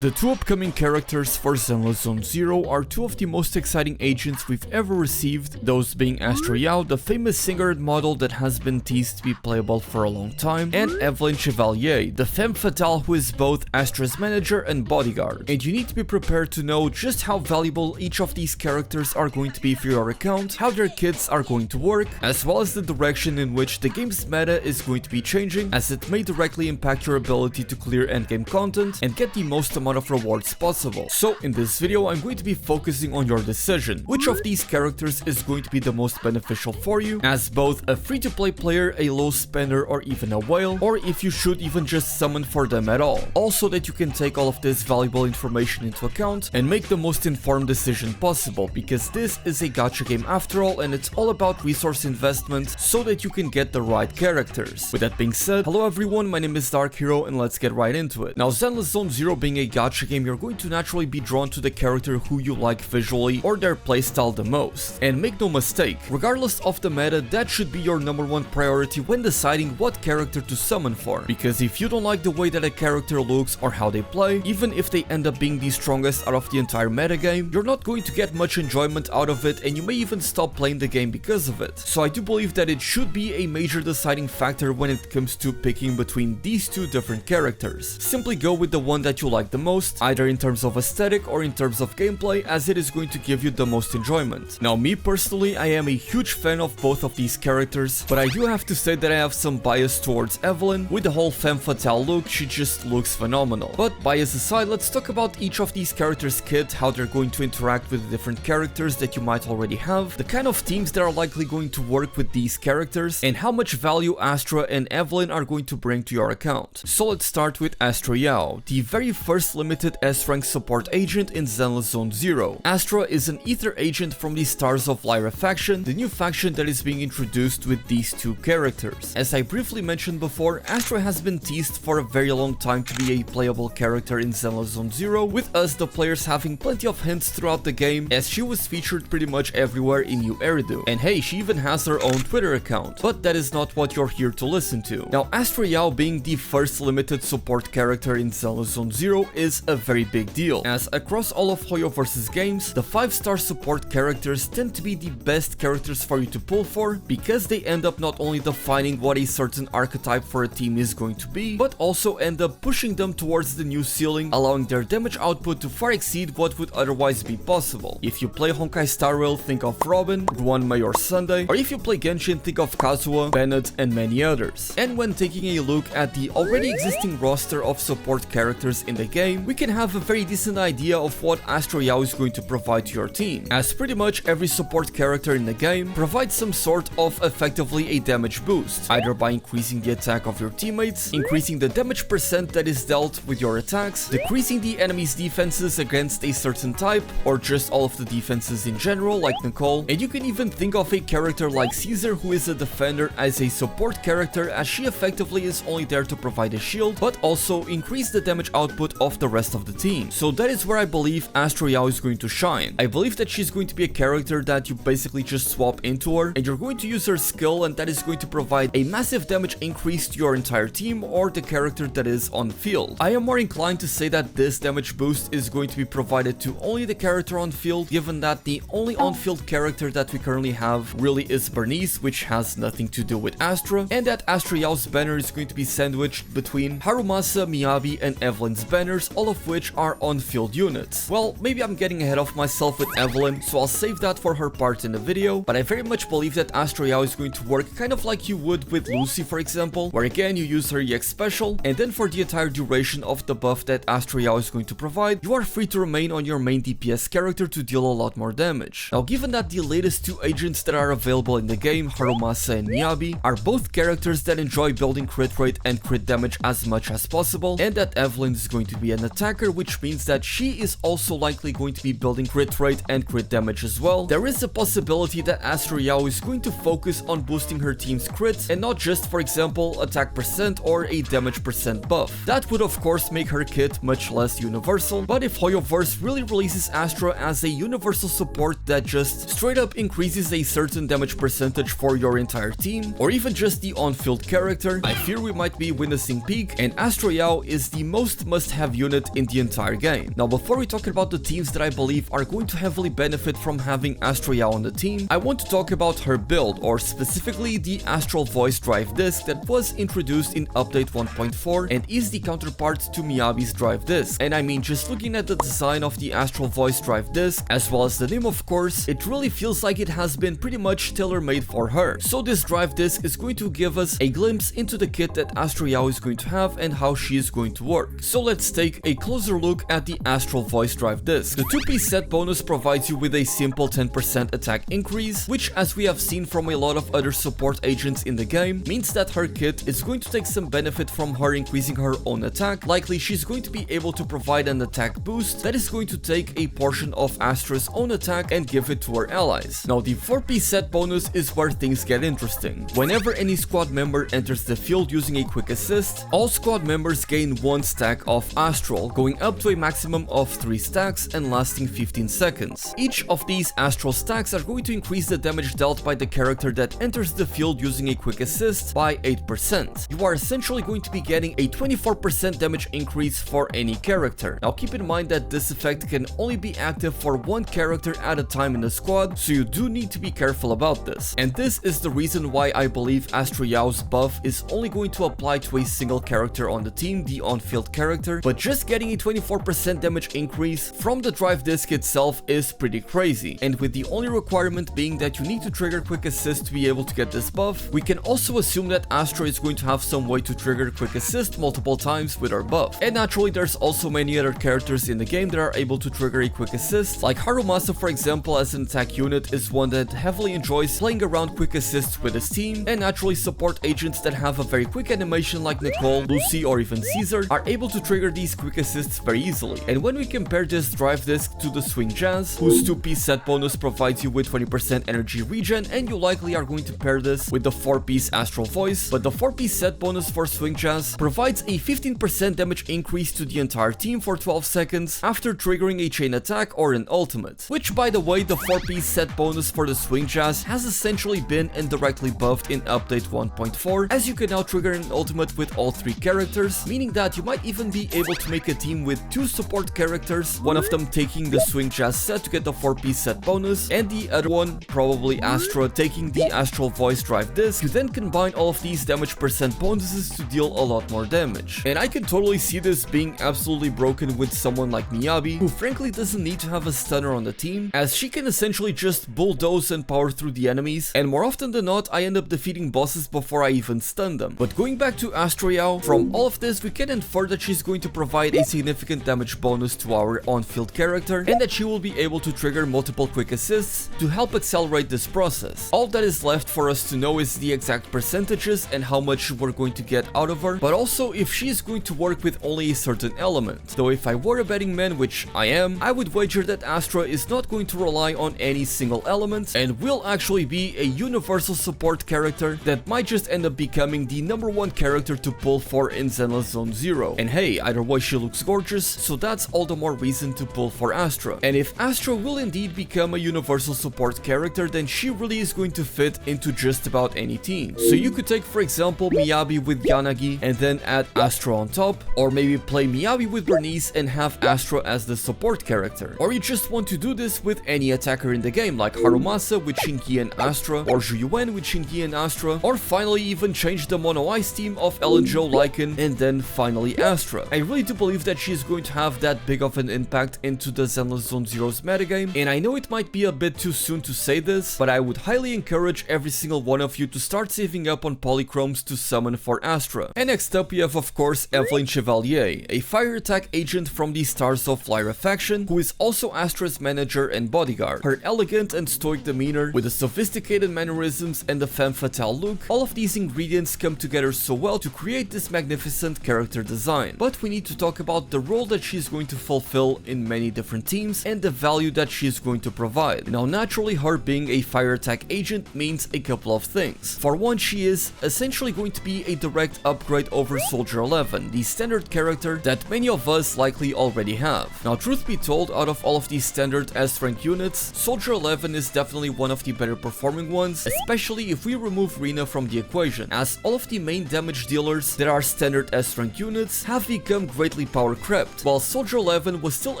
The two upcoming characters for Zenless Zone Zero are two of the most exciting agents we've ever received, those being Astra Yao, the famous singer model that has been teased to be playable for a long time, and Evelyn, the femme fatale who is both Astra's manager and bodyguard. And you need to be prepared to know just how valuable each of these characters are going to be for your account, how their kits are going to work, as well as the direction in which the game's meta is going to be changing, as it may directly impact your ability to clear endgame content and get the most amount of rewards possible. So in this video I'm going to be focusing on your decision. Which of these characters is going to be the most beneficial for you, as both a free-to-play player, a low spender, or even a whale, or if you should even just summon for them at all. Also that you can take all of this valuable information into account and make the most informed decision possible, because this is a gacha game after all, and it's all about resource investment so that you can get the right characters. With that being said, hello everyone, my name is DarkHero and let's get right into it. Now, Zenless Zone Zero being a gacha game, you're going to naturally be drawn to the character who you like visually or their playstyle the most. And make no mistake, regardless of the meta, that should be your #1 priority when deciding what character to summon for. Because if you don't like the way that a character looks or how they play, even if they end up being the strongest out of the entire metagame, you're not going to get much enjoyment out of it, and you may even stop playing the game because of it. So I do believe that it should be a major deciding factor when it comes to picking between these two different characters. Simply go with the one that you like the most, either in terms of aesthetic or in terms of gameplay, as it is going to give you the most enjoyment. Now, me personally, I am a huge fan of both of these characters, but I do have to say that I have some bias towards Evelyn. With the whole femme fatale look, she just looks phenomenal. But bias aside, let's talk about each of these characters' kit, how they're going to interact with the different characters that you might already have, the kind of teams that are likely going to work with these characters, and how much value Astra and Evelyn are going to bring to your account. So let's start with Astra Yao, the very first limited S-rank support agent in Zenless Zone Zero. Astra is an ether agent from the Stars of Lyra faction, the new faction that is being introduced with these two characters. As I briefly mentioned before, Astra has been teased for a very long time to be a playable character in Zenless Zone Zero, with us the players having plenty of hints throughout the game, as she was featured pretty much everywhere in New Eridu. And hey, she even has her own Twitter account, but that is not what you're here to listen to. Now, Astra Yao being the first limited support character in Zenless Zone Zero is a very big deal, as across all of Hoyoverse's games, the 5-star support characters tend to be the best characters for you to pull for, because they end up not only defining what a certain archetype for a team is going to be, but also end up pushing them towards the new ceiling, allowing their damage output to far exceed what would otherwise be possible. If you play Honkai Star Rail, think of Robin, Guanmei or Sunday, or if you play Genshin, think of Kazuha, Bennett, and many others. And when taking a look at the already existing roster of support characters in the game, we can have a very decent idea of what Astra Yao is going to provide to your team, as pretty much every support character in the game provides some sort of effectively a damage boost, either by increasing the attack of your teammates, increasing the damage percent that is dealt with your attacks, decreasing the enemy's defenses against a certain type, or just all of the defenses in general like Nicole. And you can even think of a character like Caesar, who is a defender, as a support character, as she effectively is only there to provide a shield, but also increase the damage output of the rest of the team. So that is where I believe Astra Yao is going to shine. I believe that she's going to be a character that you basically just swap into her, and you're going to use her skill, and that is going to provide a massive damage increase to your entire team or the character that is on field. I am more inclined to say that this damage boost is going to be provided to only the character on field, given that the only on-field character that we currently have really is Bernice, which has nothing to do with Astra, and that Astra Yao's banner is going to be sandwiched between Haramusa, Miyabi, and Evelyn's banners, all of which are on-field units. Well, maybe I'm getting ahead of myself with Evelyn, so I'll save that for her part in the video, but I very much believe that Astra Yao is going to work kind of like you would with Lucy, for example, where again you use her EX special, and then for the entire duration of the buff that Astra Yao is going to provide, you are free to remain on your main DPS character to deal a lot more damage. Now, given that the latest two agents that are available in the game, Haramusa and Miyabi, are both characters that enjoy building crit rate and crit damage as much as possible, and that Evelyn is going to be an attacker, which means that she is also likely going to be building crit rate and crit damage as well, there is a possibility that Astra Yao is going to focus on boosting her team's crits and not just, for example, attack percent or a damage percent buff. That would of course make her kit much less universal, but if Hoyoverse really releases Astra as a universal support that just straight up increases a certain damage percentage for your entire team, or even just the on-field character, I fear we might be witnessing peak, and Astra Yao is the most must-have unit unit in the entire game. Now, before we talk about the teams that I believe are going to heavily benefit from having Astra Yao on the team, I want to talk about her build, or specifically the Astral Voice drive disc that was introduced in update 1.4 and is the counterpart to Miyabi's drive disc. And I mean, just looking at the design of the Astral Voice drive disc, as well as the name of course, it really feels like it has been pretty much tailor-made for her. So this drive disc is going to give us a glimpse into the kit that Astra Yao is going to have and how she is going to work. So let's take a closer look at the Astral Voice drive disc. The 2P set bonus provides you with a simple 10% attack increase, which, as we have seen from a lot of other support agents in the game, means that her kit is going to take some benefit from her increasing her own attack. Likely she's going to be able to provide an attack boost that is going to take a portion of Astra's own attack and give it to her allies. Now the 4P set bonus is where things get interesting. Whenever any squad member enters the field using a quick assist, all squad members gain 1 stack of Astral, going up to a maximum of 3 stacks and lasting 15 seconds. Each of these Astral stacks are going to increase the damage dealt by the character that enters the field using a quick assist by 8%. You are essentially going to be getting a 24% damage increase for any character. Now keep in mind that this effect can only be active for 1 character at a time in the squad, so you do need to be careful about this. And this is the reason why I believe Astra Yao's buff is only going to apply to a single character on the team, the on-field character, but just getting a 24% damage increase from the drive disc itself is pretty crazy. And with the only requirement being that you need to trigger quick assist to be able to get this buff, we can also assume that Astra is going to have some way to trigger quick assist multiple times with her buff. And naturally there's also many other characters in the game that are able to trigger a quick assist, like Haramusa for example as an attack unit is one that heavily enjoys playing around quick assists with his team, and naturally support agents that have a very quick animation like Nicole, Lucy or even Caesar are able to trigger these quick assists very easily. And when we compare this drive disc to the Swing Jazz, whose 2P set bonus provides you with 20% energy regen, and you likely are going to pair this with the 4-piece Astral Voice, but the 4-piece set bonus for Swing Jazz provides a 15% damage increase to the entire team for 12 seconds after triggering a chain attack or an ultimate, which by the way the 4-piece set bonus for the Swing Jazz has essentially been indirectly buffed in update 1.4, as you can now trigger an ultimate with all 3 characters, meaning that you might even be able to make a team with 2 support characters, one of them taking the Swing Jazz set to get the 4-piece set bonus, and the other one, probably Astra, taking the Astral Voice drive disc. You then combine all of these damage percent bonuses to deal a lot more damage. And I can totally see this being absolutely broken with someone like Miyabi, who frankly doesn't need to have a stunner on the team, as she can essentially just bulldoze and power through the enemies, and more often than not I end up defeating bosses before I even stun them. But going back to Astra Yao, from all of this we can infer that she's going to provide a significant damage bonus to our on-field character, and that she will be able to trigger multiple quick assists to help accelerate this process. All that is left for us to know is the exact percentages and how much we're going to get out of her, but also if she is going to work with only a certain element. Though if I were a betting man, which I am, I would wager that Astra is not going to rely on any single element and will actually be a universal support character that might just end up becoming the #1 character to pull for in Zenless Zone 0. And hey, either way she looks gorgeous, so that's all the more reason to pull for Astra. And if Astra will indeed become a universal support character, then she really is going to fit into just about any team. So you could take for example Miyabi with Yanagi and then add Astra on top, or maybe play Miyabi with Bernice and have Astra as the support character. Or you just want to do this with any attacker in the game like Haramusa with Shinki and Astra, or Zhuyuan with Shinki and Astra, or finally even change the Mono Ice team of Ellen Joe Lycaon and then finally Astra. I really do believe that she is going to have that big of an impact into the Zenless Zone 0's metagame, and I know it might be a bit too soon to say this, but I would highly encourage every single one of you to start saving up on polychromes to summon for Astra. And next up we have of course Evelyn Chevalier, a fire attack agent from the Stars of Lyra faction, who is also Astra's manager and bodyguard. Her elegant and stoic demeanor, with the sophisticated mannerisms and the femme fatale look, all of these ingredients come together so well to create this magnificent character design. But we need to talk about the role that she's going to fulfill in many different teams and the value that she's going to provide. Now naturally her being a fire attack agent means a couple of things. For one, she is essentially going to be a direct upgrade over Soldier 11, the standard character that many of us likely already have. Now truth be told, out of all of these standard S-rank units, Soldier 11 is definitely one of the better performing ones, especially if we remove Rina from the equation, as all of the main damage dealers that are standard S-rank units have become greatly slightly power crept, while Soldier 11 was still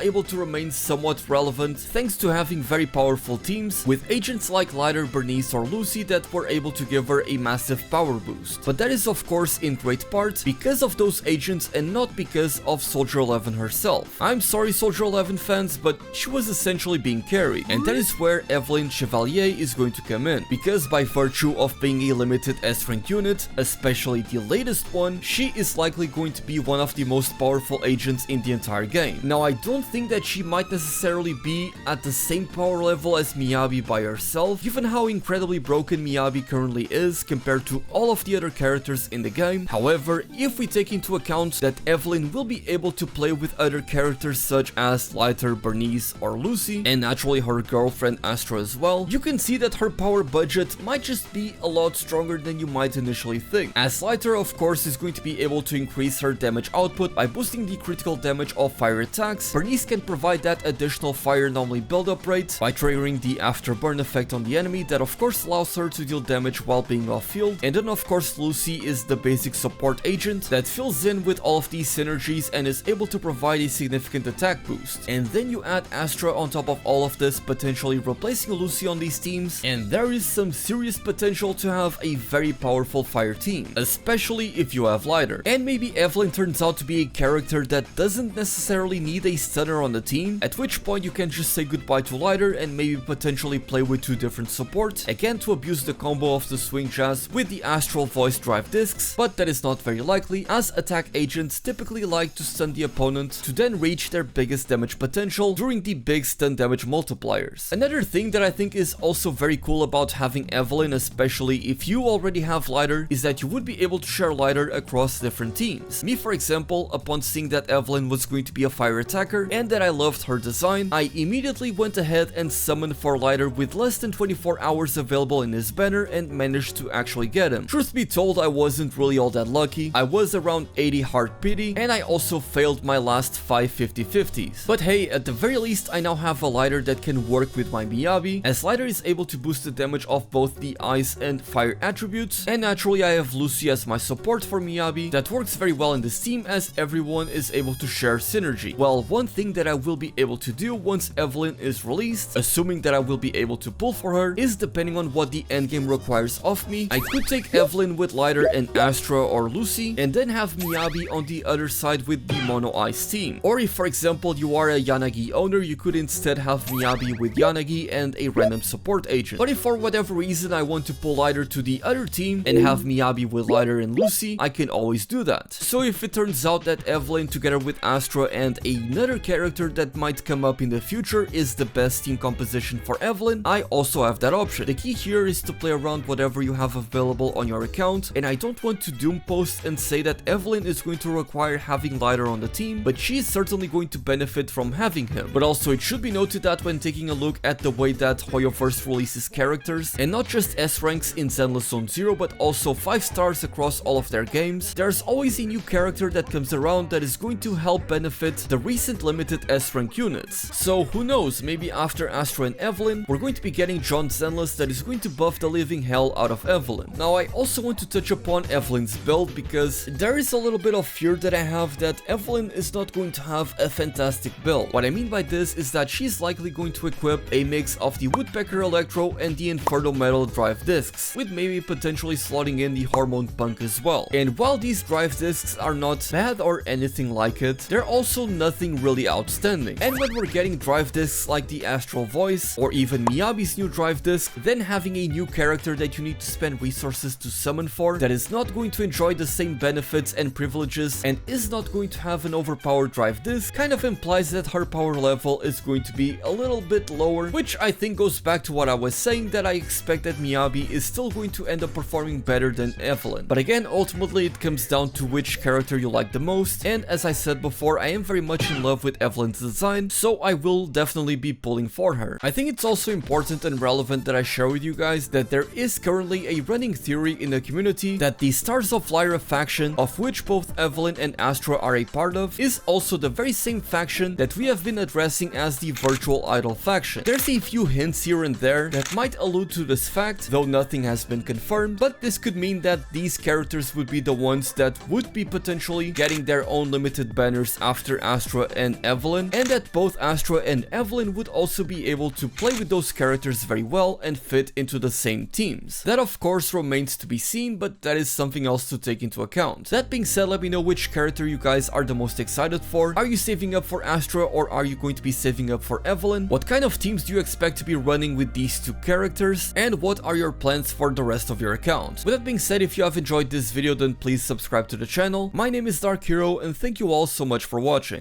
able to remain somewhat relevant thanks to having very powerful teams with agents like Lighter, Bernice or Lucy that were able to give her a massive power boost. But that is of course in great part because of those agents and not because of Soldier 11 herself. I'm sorry Soldier 11 fans, but she was essentially being carried, and that is where Evelyn Chevalier is going to come in, because by virtue of being a limited S-rank unit, especially the latest one, she is likely going to be one of the most powerful agents in the entire game. Now I don't think that she might necessarily be at the same power level as Miyabi by herself, given how incredibly broken Miyabi currently is compared to all of the other characters in the game. However, if we take into account that Evelyn will be able to play with other characters such as Lighter, Bernice or Lucy, and naturally her girlfriend Astra as well, you can see that her power budget might just be a lot stronger than you might initially think, as Lighter of course is going to be able to increase her damage output by boosting the critical damage of fire attacks. Bernice can provide that additional fire anomaly buildup rate by triggering the afterburn effect on the enemy that of course allows her to deal damage while being off field, and then of course Lucy is the basic support agent that fills in with all of these synergies and is able to provide a significant attack boost. And then you add Astra on top of all of this, potentially replacing Lucy on these teams, and there is some serious potential to have a very powerful fire team, especially if you have Lighter. And maybe Evelyn turns out to be a character that doesn't necessarily need a stunner on the team, at which point you can just say goodbye to Lighter and maybe potentially play with two different supports, again to abuse the combo of the swing jazz with the Astral Voice drive discs, but that is not very likely as attack agents typically like to stun the opponent to then reach their biggest damage potential during the big stun damage multipliers. Another thing that I think is also very cool about having Evelyn, especially if you already have Lighter, is that you would be able to share Lighter across different teams. Me for example, upon seeing that Evelyn was going to be a fire attacker and that I loved her design, I immediately went ahead and summoned for Lighter with less than 24 hours available in his banner and managed to actually get him. Truth be told, I wasn't really all that lucky. I was around 80 heart pity and I also failed my last 5 50-50s. But hey, at the very least I now have a Lighter that can work with my Miyabi, as Lighter is able to boost the damage of both the ice and fire attributes, and naturally I have Lucy as my support for Miyabi that works very well in this team as everyone is able to share synergy. Well, one thing that I will be able to do once Evelyn is released, assuming that I will be able to pull for her, is depending on what the endgame requires of me, I could take Evelyn with Lighter and Astra or Lucy and then have Miyabi on the other side with the mono ice team. Or if for example you are a Yanagi owner, you could instead have Miyabi with Yanagi and a random support agent. But if for whatever reason I want to pull Lighter to the other team and have Miyabi with Lighter and Lucy, I can always do that. So if it turns out that Evelyn together with Astra and another character that might come up in the future is the best team composition for Evelyn, I also have that option. The key here is to play around whatever you have available on your account, and I don't want to doom post and say that Evelyn is going to require having Lighter on the team, but she is certainly going to benefit from having him. But also it should be noted that when taking a look at the way that Hoyoverse releases characters, and not just S ranks in Zenless Zone 0 but also 5 stars across all of their games, there's always a new character that comes around that is going to help benefit the recent limited S rank units. So who knows, maybe after Astra and Evelyn, we're going to be getting John Zenless that is going to buff the living hell out of Evelyn. Now I also want to touch upon Evelyn's build because there is a little bit of fear that I have that Evelyn is not going to have a fantastic build. What I mean by this is that she's likely going to equip a mix of the Woodpecker Electro and the Inferno Metal drive discs, with maybe potentially slotting in the Hormone Punk as well. And while these drive discs are not bad or anything like it, they're also nothing really outstanding. And when we're getting drive discs like the Astral Voice or even Miyabi's new drive disc, then having a new character that you need to spend resources to summon for that is not going to enjoy the same benefits and privileges and is not going to have an overpowered drive disc kind of implies that her power level is going to be a little bit lower, which I think goes back to what I was saying, that I expect that Miyabi is still going to end up performing better than Evelyn. But again, ultimately it comes down to which character you like the most, and as I said before, I am very much in love with Evelyn's design, so I will definitely be pulling for her. I think it's also important and relevant that I share with you guys that there is currently a running theory in the community that the Stars of Lyra faction, of which both Evelyn and Astra are a part of, is also the very same faction that we have been addressing as the Virtual Idol faction. There's a few hints here and there that might allude to this fact, though nothing has been confirmed, but this could mean that these characters would be the ones that would be potentially getting their own unlimited banners after Astra and Evelyn, and that both Astra and Evelyn would also be able to play with those characters very well and fit into the same teams. That of course remains to be seen, but that is something else to take into account. That being said, let me know which character you guys are the most excited for. Are you saving up for Astra or are you going to be saving up for Evelyn? What kind of teams do you expect to be running with these two characters? And what are your plans for the rest of your account? With that being said, if you have enjoyed this video, then please subscribe to the channel. My name is DarkHero and thank you all so much for watching.